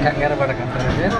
Kangen pada kantornya.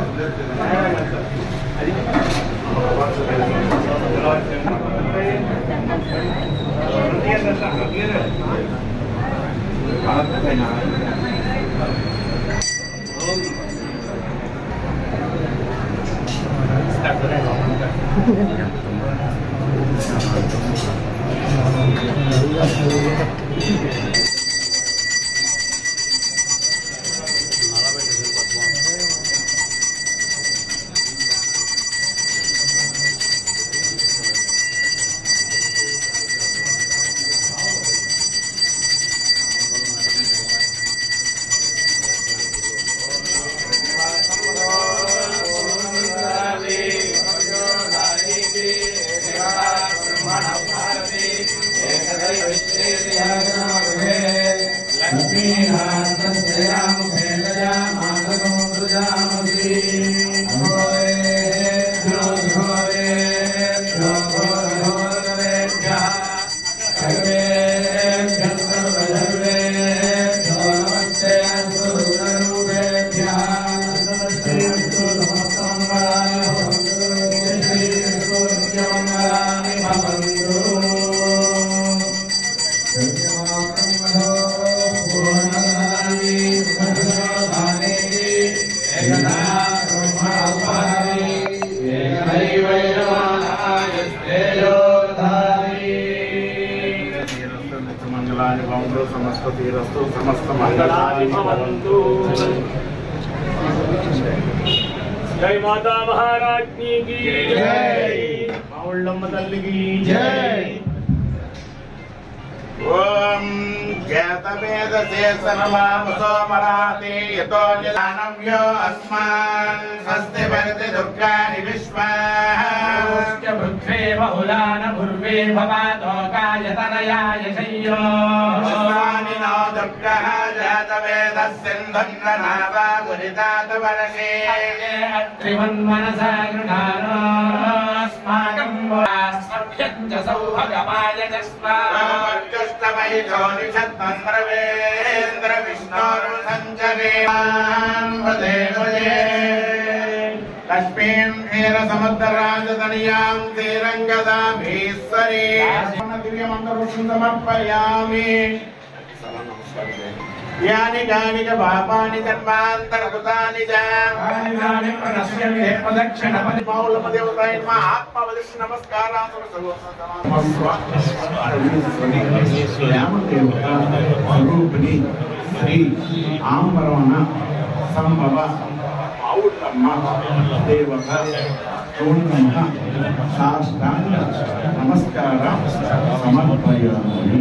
Yeah. जय माता महारानी की जय, माउल्लम्म तल्ली की जय। ओम ज्ञातवेदसे सर्वामसो मराते यतो निलानव्यो अस्मान् स्वस्ति भरति दुर्गानि विश्वास्य भुक्ष्वे बहुलान भुर्वे भवातो कायतनयाय शय्यो स्वानि नो दुर्गः जातवेदस्सिन्धन्ननावा गुरितातवर्षे त्रिवन्मनसा गृहानो अस्माकं वास्मभ्यञ्च सौभगमाय च स्वामर्जुष्टमहिषोनिषत्तन्द्रवेन्द्र विष्णोरुसञ्चरे लक्ष्मीं क्षीरसमुद्रराजतनयां श्रीरङ्गदाभीश्वरी दिव्यमन्त्रपुष्पं समर्पयामि। यानि कानि च पापानि जन्मान्तरकृतानि च तानि प्रणश्यन्ते प्रदक्षिणपदि मौलमदेवताय नमः आत्मवदिष्ट नमस्काराः स्वरूपिणी श्री आंबरवण संभव मौलम्म देवता नमः साष्टांग नमस्कार समर्पयामि।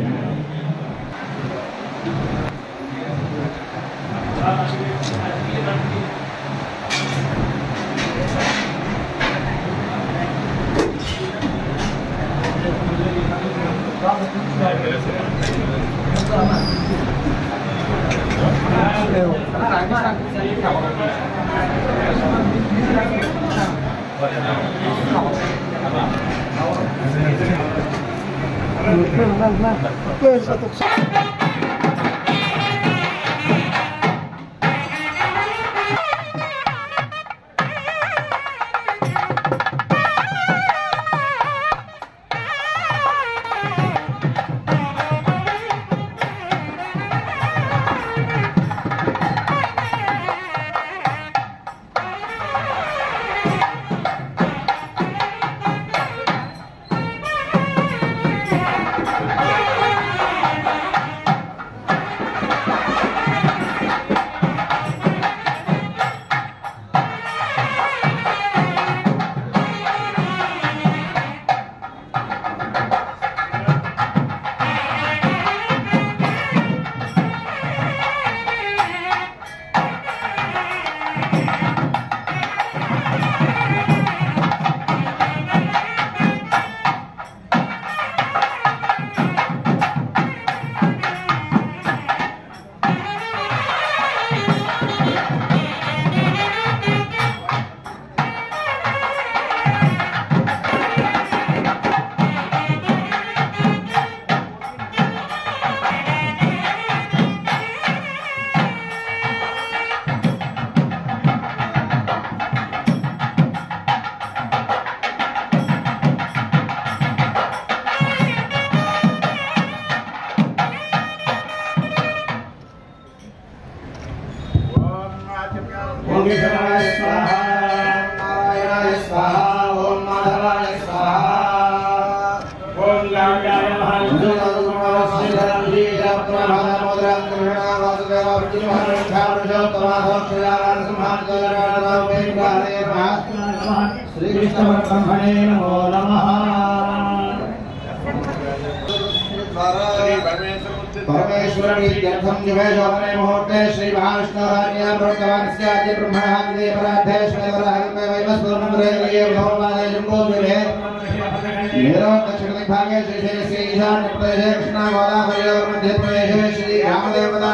श्री कृष्ण ब्रह्मणे नमो नमः। परमेश्वरी तीर्थम निवेशोपने मुहूर्ते श्री महाविष्णुराज्ञा प्रवर्तमानस्य आद्य ब्रह्मणाग्ने पराधे श्वेतरागमे वैमस्वरमन्द्रेय भगवानाय शम्भोद्विरे मेरो दक्षिणदिग्भागे श्री ईशान्य प्रदेशे कृष्णा गोदावरी मध्ये प्रदेशे श्री रामदेवता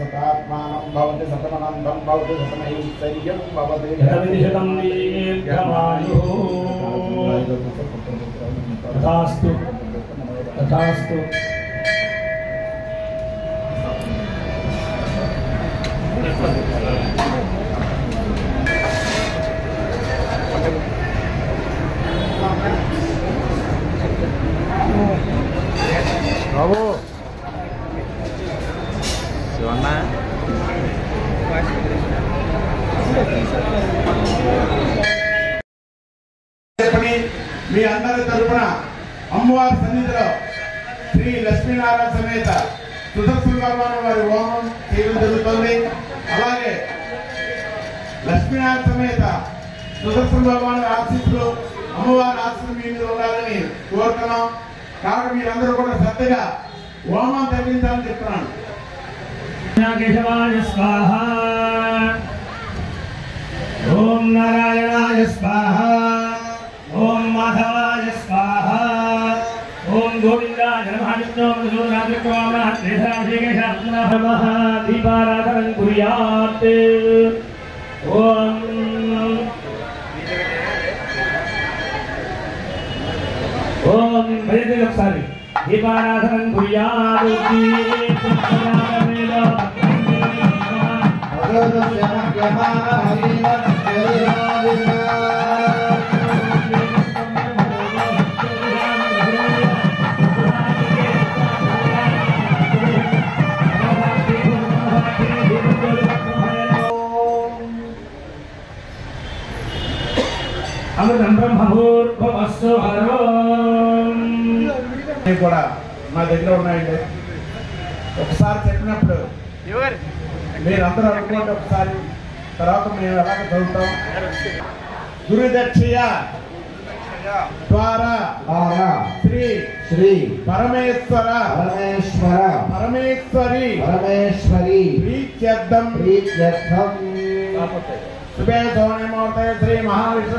सतात्मानं भवति सतमनन्दं भवति सतमैश्वर्यं भवति शतविशतं दीर्घमायुः तथास्तु तथास्तु బాబు శివన్న మీ అందరి తరపున అమ్మవారి సన్నిధిలో శ్రీ లక్ష్మీనారాయణ సమేత సుదర్శన భగవాన్ వారి హోమం చేయడం జరుగుతుంది. అలాగే లక్ష్మీనారాయణ సమేత సుదర్శన భగవాన్ ఆశీస్సులు అమ్మవారి ఆశీస్సులు మీ మీద ఉండాలని కోరుతున్నాం. కాబట్టి మీరందరూ కూడా శ్రద్ధగా హోమం తగ్గించాలని చెప్తున్నాను. కేశవాయ స్వాహ ఓం నారాయణాయ స్వాహ ఓం మాధవాయ స్వాహ ఓం గోవిందాయ నమః దీపారాధనం కుర్యాత్ ఓం ఓం భజతే ఒకసారి దీపారాధనం కుర్యాత్ అమృతం బ్రహ్మభూర్భవస్సు హరోం కూడా మా దగ్గర ఉన్నాయండి. ఒకసారి చెప్పినప్పుడు మీరందరూ అనుకోండి ఒకసారి, తర్వాత మేము ఎలాగ చదువుతాం. గురుదక్షియ ద్వారా శ్రీ శ్రీ పరమేశ్వర పరమేశ్వర పరమేశ్వరి పరమేశ్వరి ప్రీత్యర్థం ప్రీత్యర్థం శుభే సోమముహూర్తే శ్రీ మహావిష్ణు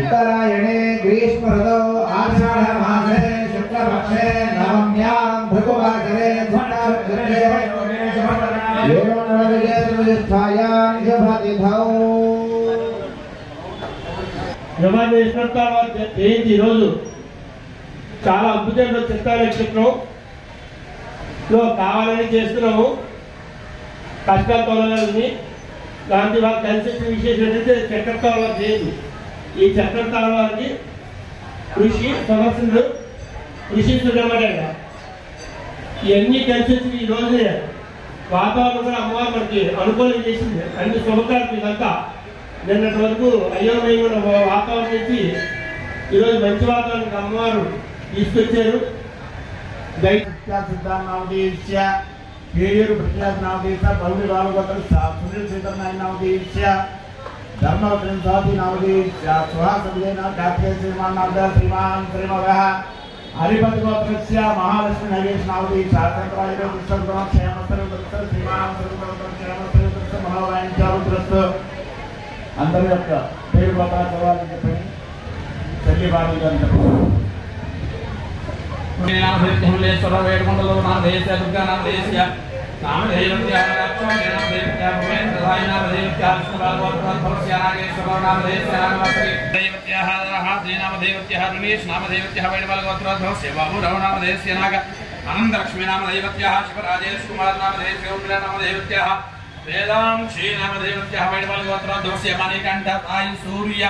ఉత్తరాయణే గ్రీష్మ ఋతౌ ఆషాఢ మాసే శుక్లపక్షే నవమ్యాం భృగువాసరే జయంతి రోజు చాలా అద్భుతంగా చిత్తా నక్షత్రంలో కావాలని చేస్తున్నాము. కష్టాలు తొలగాలని దాంట్లో వాళ్ళు కలిసి విశేషం ఏంటంటే చక్రతాళ జయంతి. ఈ చక్రతాళానికి కృషి సమస్యలు కృషిస్తున్నమాట. ఇవన్నీ కలిసి ఈ రోజే వాతావరణం కూడా అమ్మవారు మనకి అనుకూలం చేసింది. అన్ని శుభకార్యం ఇదంతా నిన్నటి వరకు అయోమయమైన వాతావరణం నుంచి ఈరోజు మంచి వాతావరణం అమ్మవారు తీసుకొచ్చారు. సిద్ధాంతీశ్య పేరు ప్రఖ్యాతనామదీశ బౌడి బాలుగోత్ర సునీల్ సీతనారాయణ నామదీశ్య ధర్మవత్రం స్వాతి నామదీశ్య సుహాసదేన కార్తీక శ్రీమాన్ శ్రీమాన్ శ్రీమగ హరిపతి గోత్రస్య మహాలక్ష్మి నగేష్ నామదీశ్య చంద్రాయుధ కృష్ణ క్షేమస్తరుగ్రస్త శ్రీమాన్ క్షేమస్తరుగ్రస్త మనోరాయించారుగ్రస్త. అందరి యొక్క పేరు గోత్రాలు చదవాలని చెప్పండి. చెల్లి బాబు గారు చెప్పండి. నామధేశ్వర వేడుకొండలో నామధేయ దుర్గా నామధేయ నామధేయవత్య నామధేయవత్య భువేంద్రధాయ నామధేయవత్య విష్ణుభాగవత్య నాగేశ్వర నామధేయవత్య నామధేయవత్య హాద్రి నామధేయవత్య రమేష్ నామధేయవత్య వైడబలగోత్రోద్భవస్య బాబురావు నామధేయస్య నాగ ఆనందలక్ష్మీ నామధేయవత్య శివరాజేష్ కుమార్ నామధేయస్య ఓంలా నామధేయవత్య వేదాంశీ నామధేయవత్య వైడబలగోత్రోద్భవస్య మణికంఠ సాయి సూర్య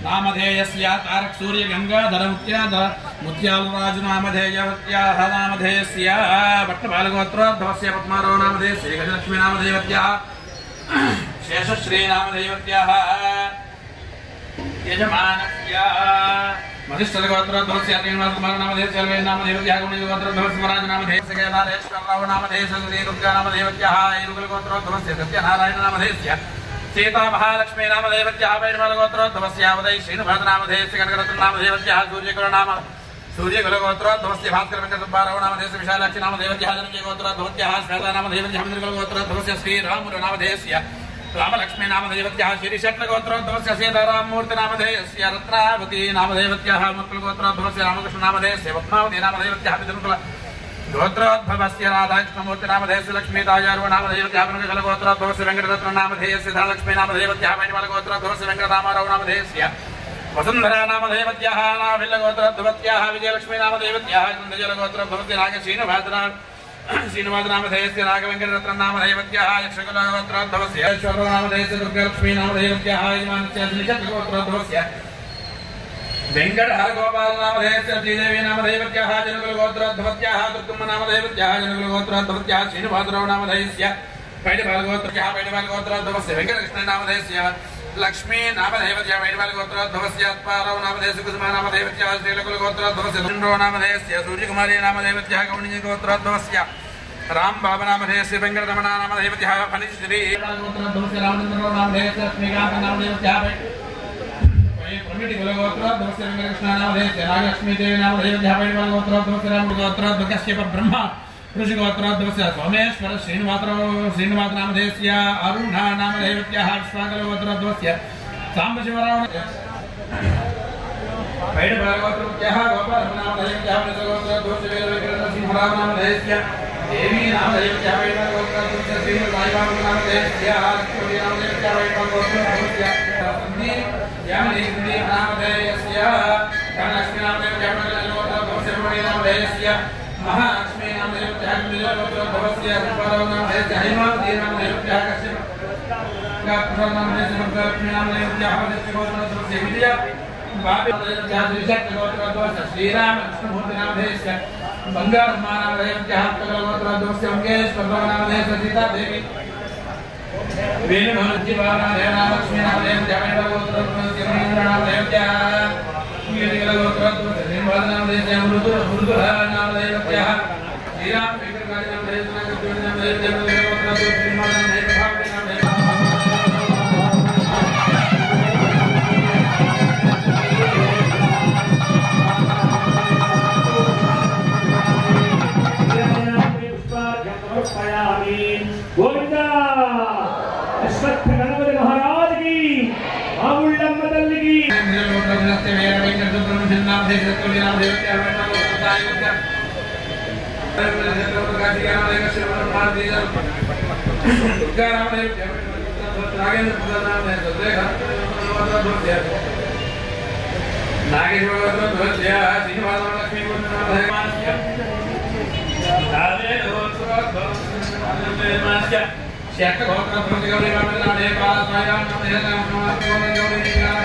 నామధేయస్య తారక్ సూర్య గంగాధర ముత్యాలరాజు నామధేయవత్య నామధేయస్య భట్టబాలగోత్రోద్భవస్య పద్మారావు నామధేయస్య గజలక్ష్మీ నామధేయవత్య శేషశ్రీ నామధేయవత్య యజమానస్య మధిష్ఠగోత్రోద్భవస్య శ్రీనివాసకుమార నామధేయస్య నామధేయవత్య గోత్రోద్భవస్య రాజు నామధేయస్య కేదారేశ్వరరావు నామధేయస్య దుర్గా నామధేయవత్య ఇరుగులగోత్రోద్భవస్య సత్యనారాయణ నామధేయస్య सीता महालक्ष्मी नामधेयवत्य वैडबलगोत्रोद्भवस्य उदय श्रीनिवास नामधेयस्य कनकरत्न नामधेयवत्य सूर्यकुलगोत्रोद्भवस्य भास्कर वेंकटसुब्बाराव नामधेयस्य विशालाक्षी नामधेयवत्य धनंजयगोत्रोद्भवस्य श्वेता नामधेयवत्य हमिन्द्रकुलगोत्रोद्भवस्य श्रीरामुल नामधेयस्य रामलक्ष्मी नामधेयवत्य श्रीशक्लगोत्रोद्भवस्य सीताराममूर्ति नामधेयस्य रत्नावती नामधेयवत्य मुकुलगोत्रोद्भवस्य रामकृष्ण नामधेयस्य पद्मावती नामधेयवत्य मिथुनकुल गोत्रोद्भवस्य राधाकृष्णमूर्ति नामधेयस्य लक्ष्मीतायार्व नामधेयवत्य गोत्रोद्भवस्य वेंकटरत्न नामधेयस्य धनलक्ष्मी नामधेयवत्य वैडबलगोत्रोद्भवस्य वेंकटरामाराव नामधेयस्य वसुंधरा नामधेयवत्य नाभिल्लगोत्रोद्भवस्य विजयलक्ष्मी नामधेयवत्य नंदजलगोत्रोद्भवस्य श्रीनिवास नामधेयस्य नागवेंकटरत्न नामधेयवत्य यक्षकुलगोत्रोद्भवस्य ईश्वर नामधेयस्य दुर्गालक्ष्मी नामधेयवत्य यजमानस्य निजकुलगोत्रोद्भवस्य वेंकट हरगोपाल नामधेयस्य श्रीदेवी नामधेयवत्य जनकुलगोत्रोद्भवत्य दुर्गम्म नामधेयवत्य जनकुलगोत्रोद्भवत्य श्रीनिवासराव नामधेयस्य वैडबालगोत्रोद्भवस्य वेंकटकृष्ण नामधेयस्य लक्ष्मी नामधेयवत्य वैडबालगोत्रोद्भवस्य अत्पाराव नामधेयस्य कुसुमा नामधेयवत्य श्रीलकुलगोत्रोद्भवस्य सुरेन्द्रो नामधेयस्य सूर्यकुमारी नामधेयवत्य गौणीगोत्रोद्भवस्य रामबाबा नामधेयस्य वेंकटरमण नामधेयवत्य फणिश्री गोत्रोद्भवस्य रामचंद्र नामधेयस्य लक्ष्मीकांत नामधेयवत्य गोत्रोद्भवस्य वेंकटकृष्ण नामधेयस्य नागलक्ष्मी देवी नामधेयवत्य वैडबालगोत्रोद्भवस्य रामगोत्रोद्भवस्य ब्रह्मा ऋषिगोत्रोद्भवस्य सोमेश्वर श्रीनिवास नामधेयस्य अरुण नामधेयवत्य विश्वाकलगोत्रोद्भवस्य साम्बशिवराव वैडबालगोत्रोद्भवस्य गोपाल नामधेयवत्य गोत्रोद्भवस्य वेंकटनरसिंहराव नामधेयस्य देवी नामधेयवत्य वैडबालगोत्रोद्भवस्य श्रीनिवासराव नामधेयस्य लक्ष्मी नामधेयवत्य वैडबालगोत्रोद्भवस्य यामिनी नामधेयस्य धनलक्ष्मी नामधेयवत्य वैडबालगोत्रोद्भवस्य रमणी नामधेयस्य महालक्ष्मी नामधेयवत्य गोत्रोद्भवस्य रूपाराव नामधेयस्य हेमावती नामधेयवत्य कश्यप नामधेयस्य लक्ष्मी नामधेयवत्य गोत्रोद्भवस्य विजय श्रीराम कृष्णमूर्तिनामधेयस्य बंगारमानामधेयस्य मंगेश्वरनामधेयस्य सीता देवी गणपति महाराज की आमुल्लम्म तल्ली की शेख गोत्र प्रतिगौरी नामे पाल स्वाया नामे नामे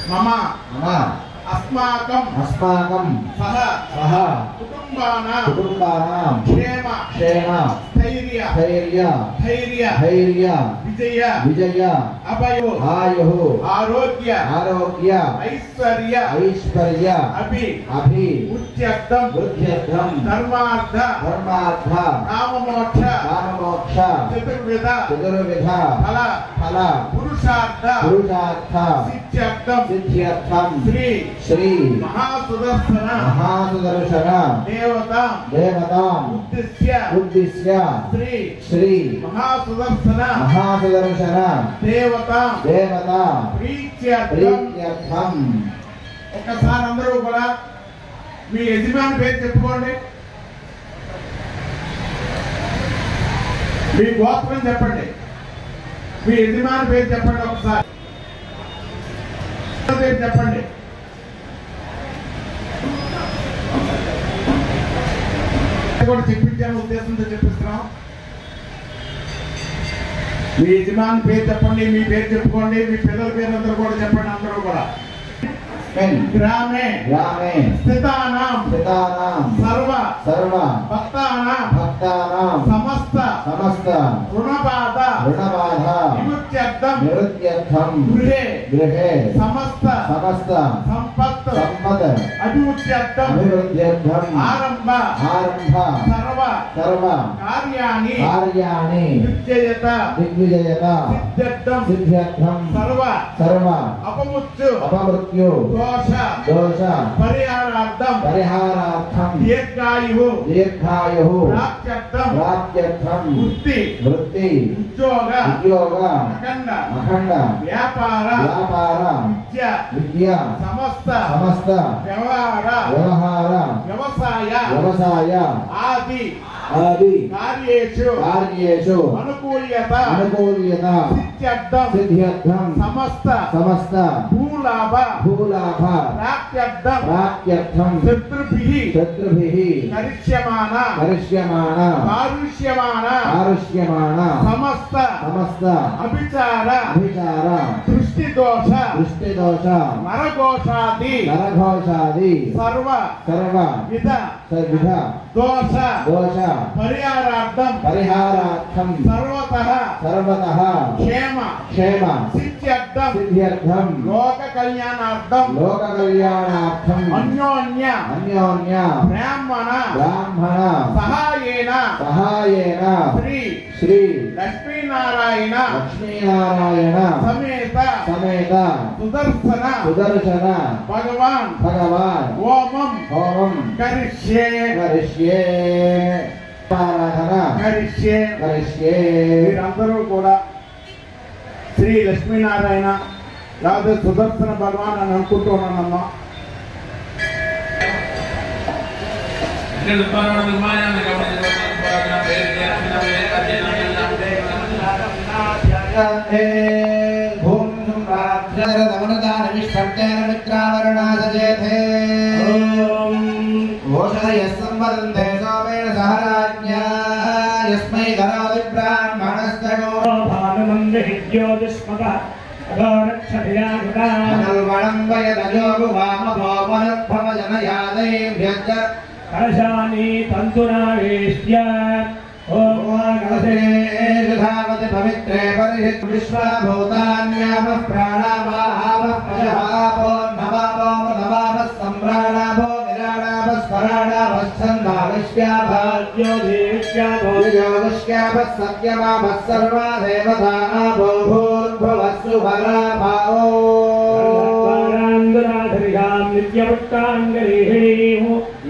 मम अस्माकं सह कुटुम्बानां क्षेम स्थैर्य विजय अभयो आरोग्य ऐश्वर्य अभि उच्यर्थं धर्मार्थ काममोक्ष चतुर्विध फल पुरुषार्थ सिद्ध्यर्थं श्री महासुदर्शन देवतां उद्दिश्य श्री महासुदर्शन देवता प्रीत्यर्थం ఒకసారి అందరూ కూడా మీ యజమాని పేరు చెప్పుకోండి, మీ గోత్రం చెప్పండి, మీ యజమాని పేరు చెప్పండి, ఒకసారి పేరు చెప్పండి. కూడా చెప్పించాను ఉద్దేశంతో చెప్పిస్తున్నాం. మీ యజమాని పేరు చెప్పండి, మీ పేరు చెప్పుకోండి, మీ పిల్లల పేరు అందరూ కూడా చెప్పండి. అందరూ కూడా గ్రామే స్థితానాం సర్వ భక్తానాం సమస్త రుణబాధ నివృత్త్యర్థం గృహే సమస్త సంపత్ అభివృద్ధ్యర్థం ఆరంభ సర్వ కార్యాణి దిగ్విజయత సిద్ధ్యర్థం సర్వ అపమృత్యు दोष परिहारार्थं दीर्घायुः प्राप्त्यर्थं वृत्ति उद्योग अखंड व्यापार विद्या समस्त व्यवहार व्यवसाय आदि कार्येषु अनुकूल्यता सिद्ध्यर्थं समस्त भूलाभ प्राप्त्यर्थं शत्रुभिः करिष्यमाण समस्त अभिचार दृष्टिदोष नरघोषादि सर्व विध दोष परिहारार्थं सर्वतः क्षेम सिद्ध्यर्थं लोक कल्याणार्थं कल्याणार्थम् अन्योन्य ब्राह्मण सहायेन श्री लक्ष्मीनारायण समेत सुदर्शन भगवान होमं करिष्ये మీరందరూ కూడా శ్రీ లక్ష్మీనారాయణ లేదా సుదర్శన భగవాన్ అని అనుకుంటూ ఉన్నానమ్మా. संवदन्ते सोमेन सहराज्ञा यस्मै धरावि ब्राह्मणस्तयो भागमन्दिज्योतिष्मकः अगोरक्षभिराजुकामल्वणं वयदजोगुवामभोमनद्भवजनयादैभ्यश्च कलशानि तन्तुनावेश्य ॐ धावति पवित्रे परिहित विश्वभूतान्यामः प्राणावाहावः पशवापो नवापो नवापः सम्प्राणाभो स्मराणाभस्सन्धाविष्याभाज्योधिष्याभोजोगुष्याभः सत्यमाभः सर्वा देवता भूर्भुवस्सु भराभावो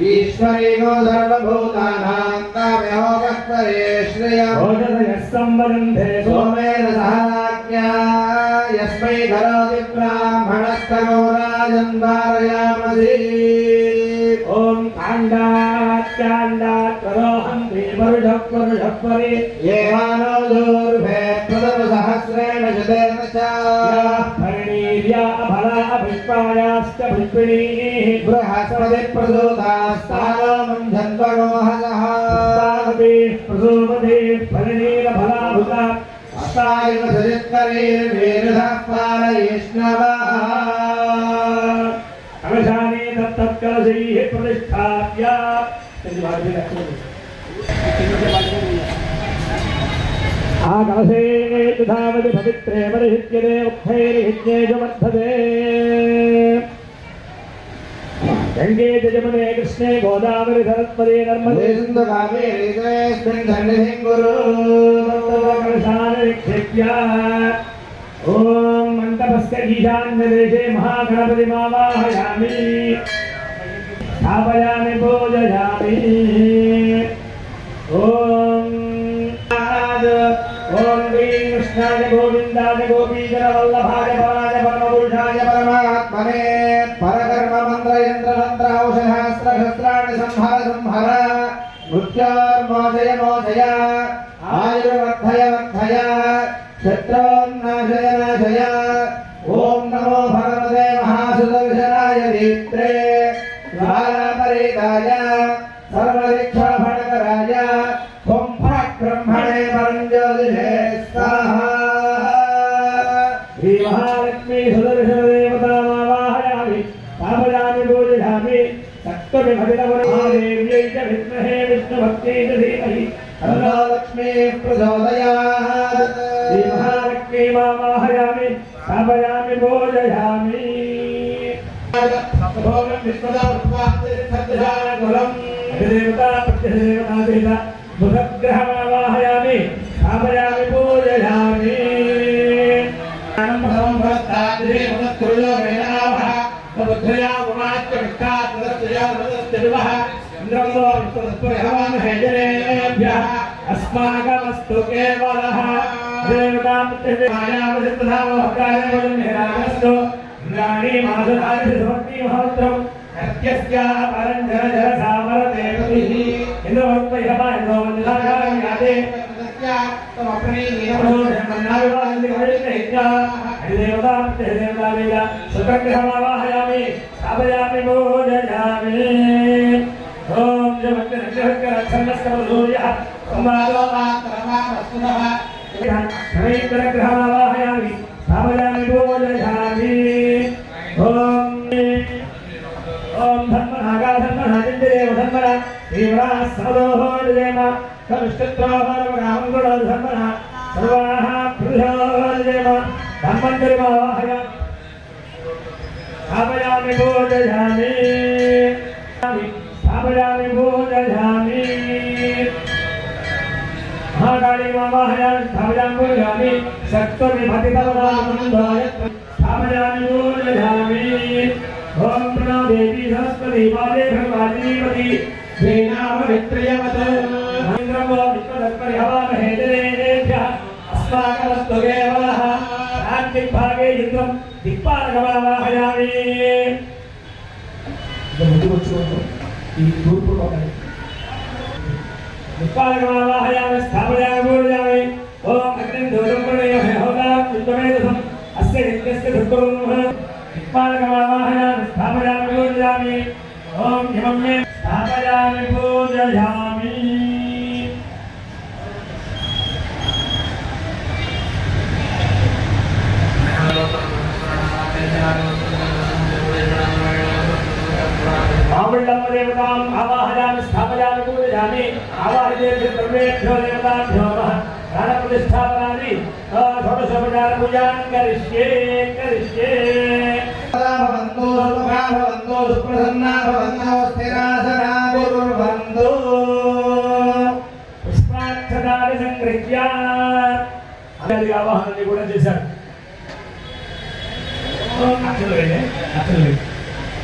ईश्वरीयो सर्वभूतानां ताम्योगः परे श्रियः सोमेन सहराज्ञा यस्मै करोति ब्राह्मणस्तनो राजन् वारयामसि ओम कांडात् करोहं देवरुषपरे येवानो दूर्भे प्रथम सहस्रेण शतेन च परिणीर्या अभला अभिष्पायाश्च भिष्पिणीः बृहस्पति प्रसूतास्तानो मन्धन्वगोहसः प्रसूपति परिणीरफलाभुता अष्टायुग सजित्करीर्वीरुधः पालयिष्णवः कलशानि तत्तत्कलशैः प्रतिष्ठाप्य आकलशे धावति पवित्रे परिहिच्यते उक्थैर्हिज्ञेषु वर्धते गङ्गे च जमुने कृष्णे गोदावरि सरस्वती नर्मदे सिन्धु कावेरी जलेऽस्मिन् सन्निधिं कुरु कलशानि निक्षिप्य ॐ मण्डपस्य ईशान्यदेशे महागणपतिमावाहयामि स्थापयामि पूजयामि ॐ ह्रीं कृष्णाय गोविन्दाय गोपीजनवल्लभाय पराय परमपुरुषाय परमात्मने परकर्म मन्त्रयन्त्रतन्त्र औषधशास्त्रशस्त्राणि संहर मृत्योर्मोचय आयुर्वर्धय शत्रून्नाशय ॐ नमो भगवते महासुदर्शनाय दीप्त्रे ज्वालापरीताय सर्वदीक्षाफलकराय ब्रह्मणे परञ्ज्योतिषे स्वाहा श्रीमहालक्ष्मी सुदर्शनदेवतामावाहयामि स्थापयामि पूजयामि सप्तमिभवितवरदेव्यै च विद्महे विष्णुभक्त्यै च धीमहि तन्नो लक्ष्मीः प्रचोदयात् श्रीमहालक्ष्मीमावाहयामि स्थापयामि पूजयामि देवता प्रत्यदेवता बुधग्रहमावाहयामि स्थापयामि पूजयामि अस्माकमस्तु केवलः देवतामस्तु राणीमाधुरादिभक्तिमहोत्रम् कत्यस्याः परञ्जनजलसामरदेवतिः इन्द्रवत्पयमानोमन्दिरागायादे सुखग्रहमावाहयामि स्थापयामि पूजयामि ॐ जगत्करक्षणस्तमसूर्यः संवादोमात्रमामस्तुनः स्थापयामि पूजयामि ॐ धर्मनागा धर्मना जिन्देव धर्मना तीव्राः समदोः जयम कविष्टत्रोः रमगामङ्गुणो धर्मना सर्वाः पुरुषोः जयम धर्मञ्जरिमावाहयामि स्थापयामि पूजयामि स्थापयामि पूजयामि महाकाली वाहयामि स्थापयामि पूजयामि सत्त्वविभतितवदानन्दाय स्थापयामि पूजयामि ओम प्रणो देवी सरस्वती पादे भगवानीपति श्रीनामवित्रयवत् महेन्द्रमो विश्वदत्परिहवामहे देवेभ्यः अस्माकमस्तु केवलः दिग्भागे इंद्रं दिक्पालकवाहयामि दिक्पालकवाहयामि स्थापयामि पूजयामि ओम अग्निं दूरं प्रणयामि होदां विद्वमेदसम् अस्य यज्ञस्य धृतुर्मुः दिक्पालकवाहयामि स्थापयामि पूजयामि ओम इमं मे स्थापयामि पूजयामि देवताम् आवाहयामि स्थापयामि पूजयामि आवाहयेभ्यो सर्वेभ्यो देवताभ्यो नमः प्राणप्रतिष्ठापनादि षोडशोपचार पूजां करिष्ये भवन्तु सुखा भवन्तु सुप्रसन्ना भवन्तु स्थिरासना कुर्वन्तु पुष्पाक्षतानि संगृह्य అందరి ఆవాహనని కూడా చేశారు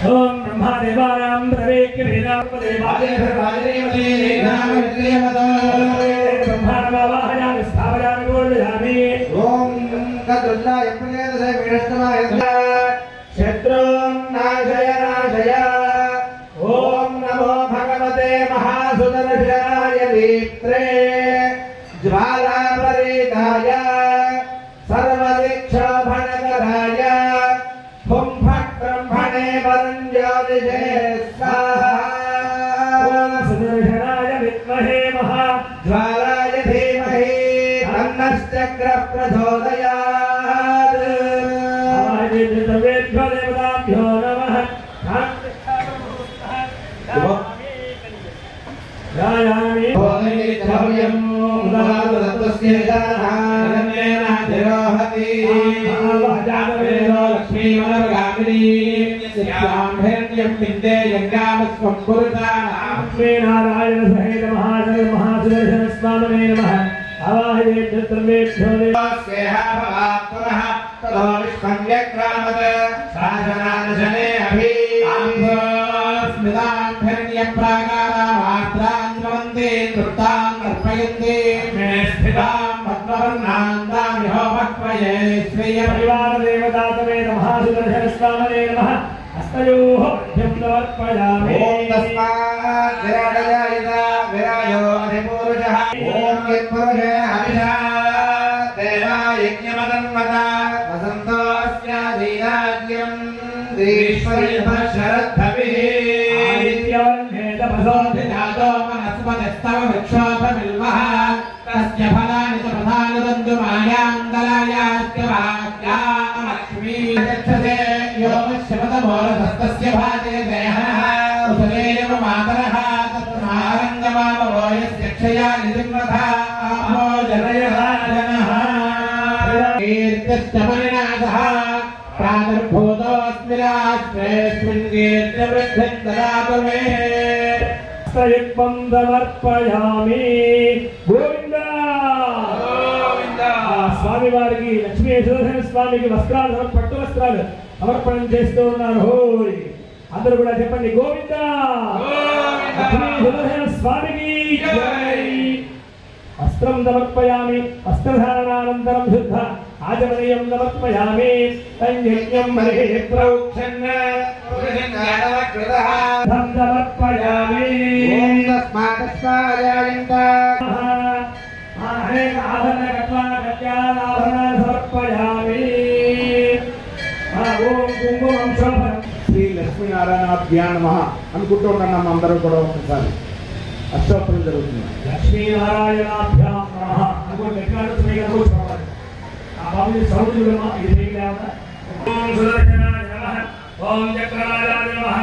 ओम ब्रह्मादेवानां प्रवेक्येनां ब्रह्माणवाहयामि स्थापयामि पूजयामि ओम गद्रुल्लाय प्रणेदसे विष्णुमाय शत्रुं नाशय नाशय ओम नमो भगवते महासुदर्शनाय दीप्त्रे ज्वालापरिधाय सर्वदिक्षोभणकराय हुं फट् ब्रह्मणे वरुणज्योतिषे स्वाहा ओम सुदर्शनाय विद्महे महाज्वालाय धीमहि तन्नश्चक्रः प्रचोदयात् सर्वेभ्यो देवताभ्यो नमः यायामि भव्यं उदारतस्य जानः तिरोहति जातवेदो लक्ष्मीमनर्गामिनी यस्यां हिरण्यं विद्ये यज्ञामस्वं पुरुषाणां श्रीनारायण सहित महासुदर्शन स्वामिने नमः आवाहयेभ्यो सर्वेभ्यो देवस्यः भवात्मनः ततो विश्वं व्यक्रामत् शासनानशने अभि स्मितां हिरण्यप्राकारामात्रां नमन्ते तृप्तां अर्पयन्ते मे स्थितां पद्मवर्णां दामिहोमह्वये परिवार देवता समेत महासुदर्शन स्वामिने नमः हस्तयोः मध्यं समर्पयामि ओम तस्मात् विराजयायिता विराजो अधिपुरुषः ओम यत्पुरुषे हविषा देवा यज्ञमदन्वता वसन्तोऽस्याधीनाज्यं ग्रीष्मशरद्धविः आदित्यवन्नेतपसोऽधिजातो मनस्पतिस्तव वृक्षोऽथमिल्वः तस्य फलानि च प्रधानि दन्तुमायान्दलायास्त्यवाक्या लक्ष्मी गच्छते योमश्यपतमोरधस्तस्य भाते देहनः उदरेव मातरः तत्मारङ्गमामवो यस्य क्षया निजङ्गथा आमो जनयः जनः कीर्त्यश्च परिणाशः प्रादुर्भूतोऽस्मि राष्ट्रेऽस्मिन् कीर्त्यवृद्धिं ददातु मे हस्तयुग्मं समर्पयामि गोविंद स्वामी वाరికి లక్ష్మీ సుదర్శన స్వామికి వస్త్రాలు పట్టు వస్త్రాలు సమర్పణం చేస్తూ ఉన్నారు హోయ్ అందరూ కూడా చెప్పండి గోవింద లక్ష్మీ సుదర్శన స్వామికి జై వస్త్రం సమర్పయామి వస్త్రధారణానంతరం శుద్ధ ఆచమనీయం సమర్పయామి సంయజ్ఞం మహే ప్రోక్షణ సమర్పయామి ओम तस्मादस्मादयन्त అనేక ఆభరణ కట్వానాభరణాన్ని సమర్పయామి ఓం కుంకుమం శోభనం శ్రీ లక్ష్మీనారాయణాభ్యా నమః అనుకుంటూ ఉన్నాం అందరం కూడా ఒకసారి అష్టోత్తరం జరుగుతుంది లక్ష్మీనారాయణాభ్యాం నమః అనుకోండి ఎక్కడ కూర్చోవాలి ఆ బాబుని సౌండ్ ఇది ఓం సుదర్శనాయ నమః ఓం చక్రరాజాయ నమః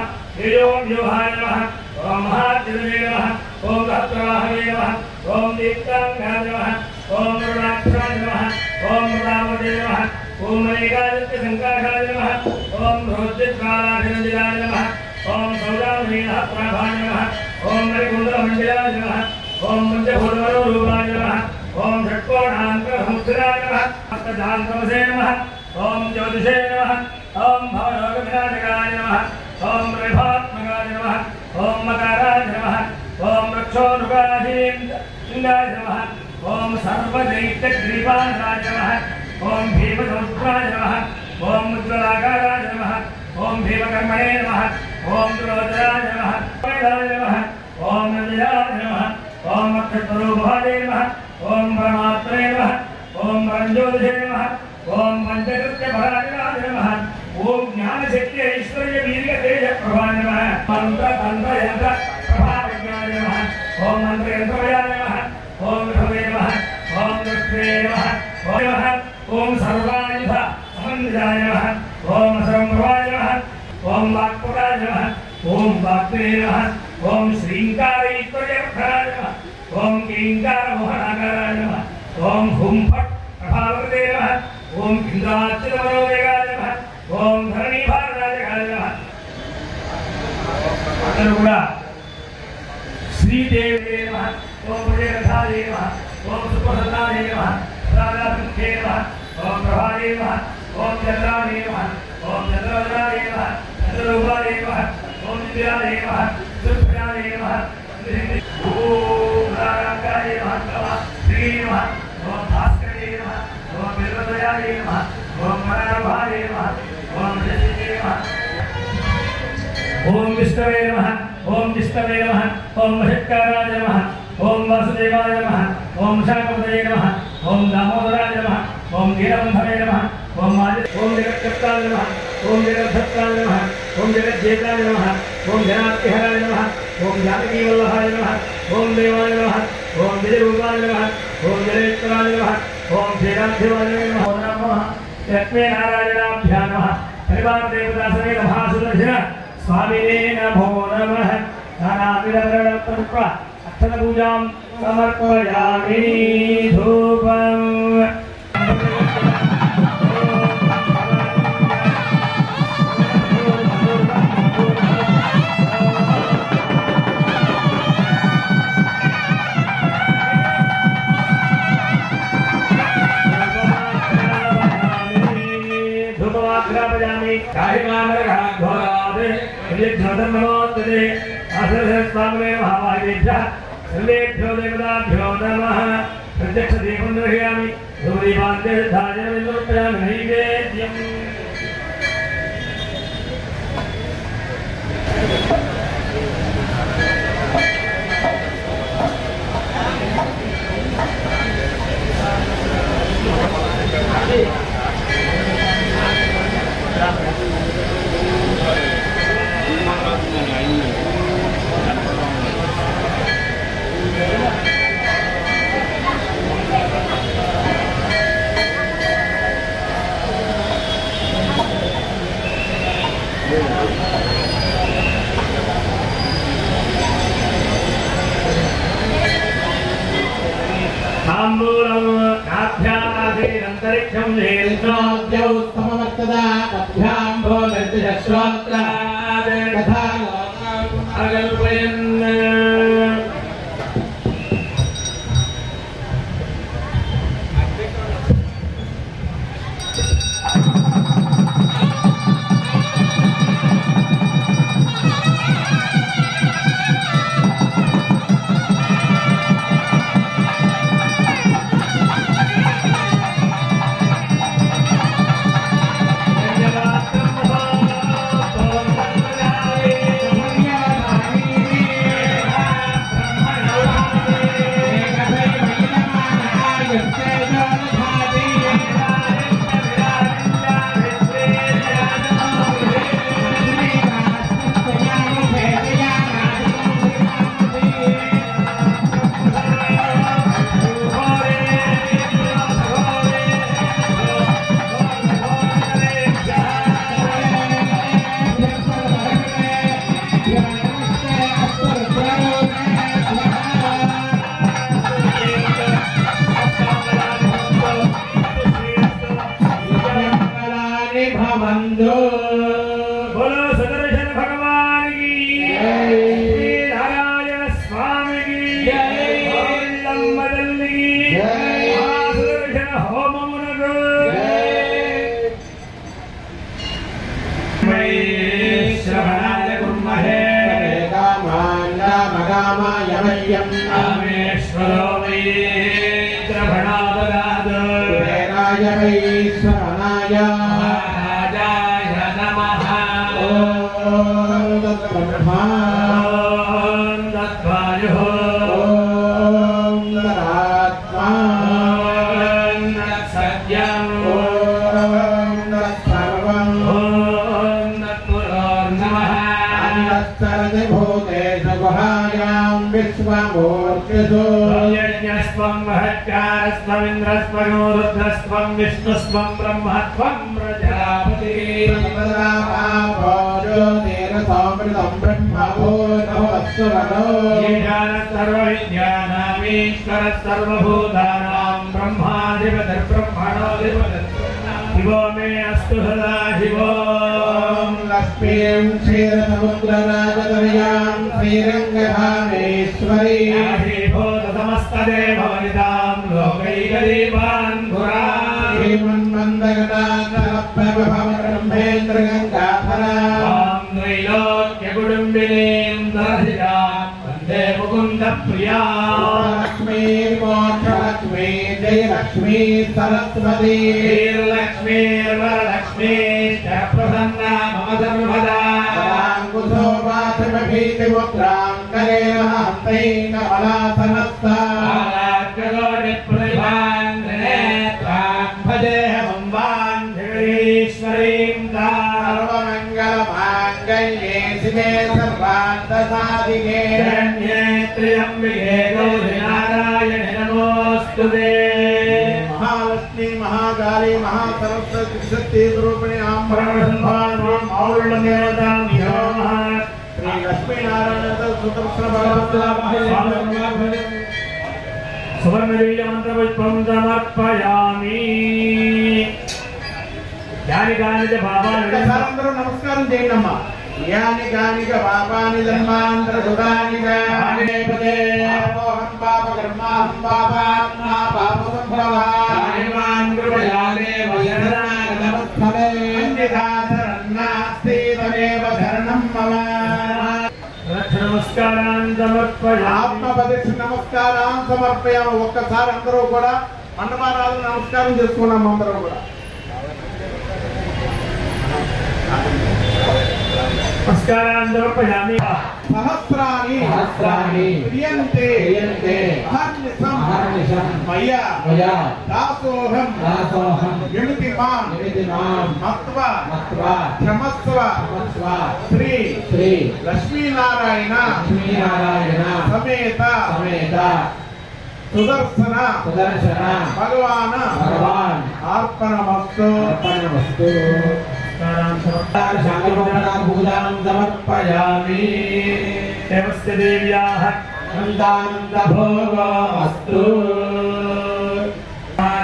ఓం వ్యూహాయ నమః ఓం మహాత్రివే నమః ఓం సహస్రవాహవే నమః ఓం దీప్తాంగాయ నమః ఓం వరుణాక్షాయ నమః ఓం రామదే నమః ఓం అనేకాదిత్య సంకాశాయ నమః ओम रोजित्रालाधिनंदिराय नमः ओम सौदामीनः प्रभाय नमः ओम मणिकुंडलमंडिलाय नमः ओम पंचभूतमनोरूपाय नमः ओम षट्कोणान्तरसमुद्राय नमः अष्टधान्तमसे नमः ओम ज्योतिषे नमः ओम भवरोगविनाशकाय नमः ओम प्रभात्मकाय नमः ओम मकाराय नमः ओम रक्षोनुगाधीन्द्राय नमः ओम सर्वदैत्यग्रीवाय नमः ओम भीमसमुद्राय नमः ओम उज्ज्वलाकाराय नमः ओम भीमकर्मणे नमः ओम दुरोधराय नमः वेदाय नमः ओम नंदिराय नमः ओम अक्षतरूपाय नमः ओम परमात्मने नमः ओम परंज्योतिषे नमः ओम पंचकृत्यपराय नमः ओम ज्ञानशक्ति ऐश्वर्य वीर्य तेज प्रभाय नमः मंत्र तंत्र यंत्र प्रभावज्ञाय नमः ओम मंत्र यंत्रमयाय नमः ओम विभवे नमः ओम लक्ष्मे नमः ओम सर्वायुध समन्विताय नमः ओम सर्वप्रभाय नमः ओम वाक्पदाय नमः ओम वाक्पदे नमः ओम श्रींकारेश्वर्यप्रभाय नमः ओम कींकारमोहनाकाराय नमः ओम हुं फट् प्रभावते नमः ओम इंद्राच्युतमनोवेगाय नमः ओम धरणीभारराजकाय नमः అందరూ కూడా శ్రీదేవి నమః ఓం విజయరథాయ నమః ఓం సుప్రసన్నాయ నమః రాధాకృష్ణే నమః ఓం ప్రభాయ నమః ఓం చంద్రాయ నమః ఓం చంద్రవదనాయ నమః చంద్రరూపాయ నమః ఓం ఇందిరాయ నమః సుప్రజాయ నమః ఓం రాగాయ నమః శ్రీ నమః ఓం భాస్కరే నమః ఓం బిల్వదయాయ నమః ఓం మనోభాయ నమః ఓం జయదే నమః ओम विष्णवे नमः ओम विष्णवे नमः ओम महेश्वराय नमः ओम वासुदेवाय नमः ओम शाकपतये नमः ओम दामोदराय नमः ओम वीरबन्धवे नमः ओम जगत्कर्ताय नमः ओम जगद्धत्ताय नमः ओम जगज्जेताय नमः ओम जनार्तिहराय नमः ओम जानकीवल्लभाय नमः ओम देवाय नमः ओम विजयरूपाय नमः ओम जलेश्वराय नमः ओम श्रीरामदेवाय नमः ओम नमः लक्ष्मी नारायणाभ्यां नमः परिवार देवता समेत महासुदर्शन स्वामिने नमो नमः नानाविधवर्णपुष्प अक्षतपूजां समर्पयामि धूपम् धूपमाग्रापयामि काहिमानरघोरादे नमोस्तुते आश्रयस्वामिने महाभागेभ्यः सर्वेभ्यो देवताभ्यो नमः प्रत्यक्षदीपं दर्शयामि धूपदीपान्ते धार्यं समर्पयामि नैवेद्यम् ताम्बूलं नाभ्यामासीदन्तरिक्षं नीलनाद्यौ समवर्तदा पद्भ्याम्भो निर्दिशश्रोत्राद् कथा अगल्पयन् भवन्तु रामाय मह्यं रामेश्वरो वैद्रभणादराद कुबेराय वैश्वरणाय महाराजाय नमः ॐ तत्ब्रह्मा ॐ तद्वायुः ॐ तदात्मा ॐ तत्सत्यम् ॐ तत्सर्वम् ॐ तत्पुरोर्नमः अन्नस्तरतिभूतेषु गुहायां विश्वमूर्तिषु यज्ञस्त्वं महत्कारस्त्वमिन्द्रस्त्वं रुद्रस्त्वं विष्णुस्त्वं ब्रह्मत्वं प्रजापतिः ज्योतिरसमृतं ब्रह्मभूतमस्तुवतो ईशानः सर्वविद्यानामीश्वरः सर्वभूतानां ब्रह्माधिपतिर्ब्रह्मणोऽधिपतिः शिवो मे अस्तु सदा शिवो लक्ष्मीं क्षीरसमुद्रराजतनयां श्रीरङ्गधामेश्वरी समस्तदेववनितां लोकैकदीपान् पुरान् श्रीमन्मन्दगदाब्रह्मेन्द्रगङ्गाधरा त्रैलोक्यकुटुम्बिनीं दर्शितां वन्दे मुकुन्दप्रियां लक्ष्मी मोक्षलक्ष्मी जयलक्ष्मी सरस्वती श्रीर्लक्ष्मीर्वरलक्ष्मी च प्रसन्ना मम सर्वदा राङ्कुशो वाचमभीतिमुद्रां करेण हस्तैः कमलासनस्था ईश्वरीं सर्वमङ्गलमाङ्गल्ये शिवे सर्वार्थसाधिके शरण्ये त्र्यम्बिके गौरि नारायणि नमोऽस्तुते महालक्ष्मी महाकाली महासरस्वती शक्ति स्वरूपिणी श्री लक्ष्मीनारायण सुवर्णवीर्यमन्त्रपुष्पं समर्पयामि यानि कानि च पापानि అందరూ నమస్కారం చేయండి అమ్మా యాని కానిక పాపాని జన్మాంతరసుతాని పదే పాపోహం పాప కర్మాహం పాపాత్మా పాప సంభవాన్ కృపయాలే వశరణాగతవత్సలే అన్యథా శరణాస్తి తమేవ శరణం మమ నమస్కారాన్ని సమర్పయామి ఆత్మపదక్ష నమస్కారం సమర్పయాము ఒక్కసారి అందరూ కూడా మండపారాలు నమస్కారం చేసుకున్నాం అందరూ కూడా నమస్కారాన్ని సమర్పయామి సహస్రాని క్రియంతే అహర్నిశం మయ్యా దాసోహం విముతిమాన్ మత్వా క్షమస్వ శ్రీ లక్ష్మీనారాయణ సమేత సుదర్శన భగవాన్ అర్పణమస్తు పూజాం సమర్పయామి దేవస్య దేవ్యాః నందానందభోగోऽस्तु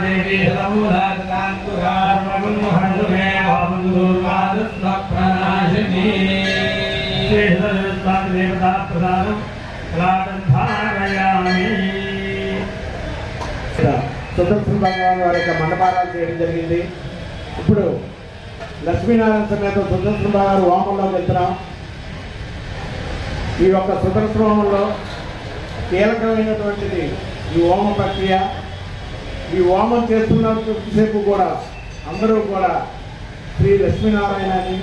దేవీ సమూలాంకురార్మగుణమహందుమే వామందుర్వాదుస్వప్రనాశినీ దేవతా ప్రదానం కళాటం ధారయామి సుదర్శన భగవాన్ వారి యొక్క మండపారాలు చేయడం జరిగింది. ఇప్పుడు లక్ష్మీనారాయణ సమేత సుదర్శన భగవాన్ హోమంలోకి వెళ్తున్నాం. ఈ యొక్క సుదర్శన హోమంలో కీలకమైనటువంటిది ఈ హోమ ప్రక్రియ. ఈ హోమం చేస్తున్నంతసేపు కూడా అందరూ కూడా శ్రీ లక్ష్మీనారాయణని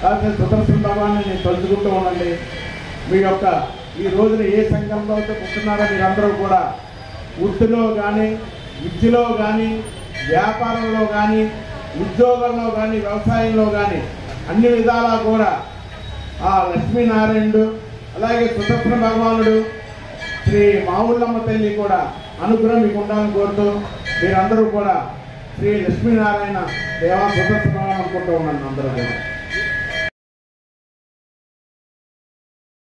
లేకపోతే సుదర్శన భగవాన్ని తలుచుకుంటూ ఉండండి. మీ యొక్క ఈ రోజున ఏ సంకల్పంతో పుట్టినారో మీరందరూ కూడా వృత్తిలో కానీ, విద్యలో కానీ, వ్యాపారంలో కానీ, ఉద్యోగంలో కానీ, వ్యవసాయంలో కానీ అన్ని విధాలా కూడా ఆ లక్ష్మీనారాయణుడు అలాగే సుదర్శన భగవానుడు శ్రీ మావుళ్ళమ్మ తల్లి కూడా అనుగ్రహం మీకు ఉండాలని కోరుతూ మీరందరూ కూడా శ్రీ లక్ష్మీనారాయణ దేవా సుదర్శన భగవాన్ అనుకుంటూ ఉన్నాను అందరూ కూడా.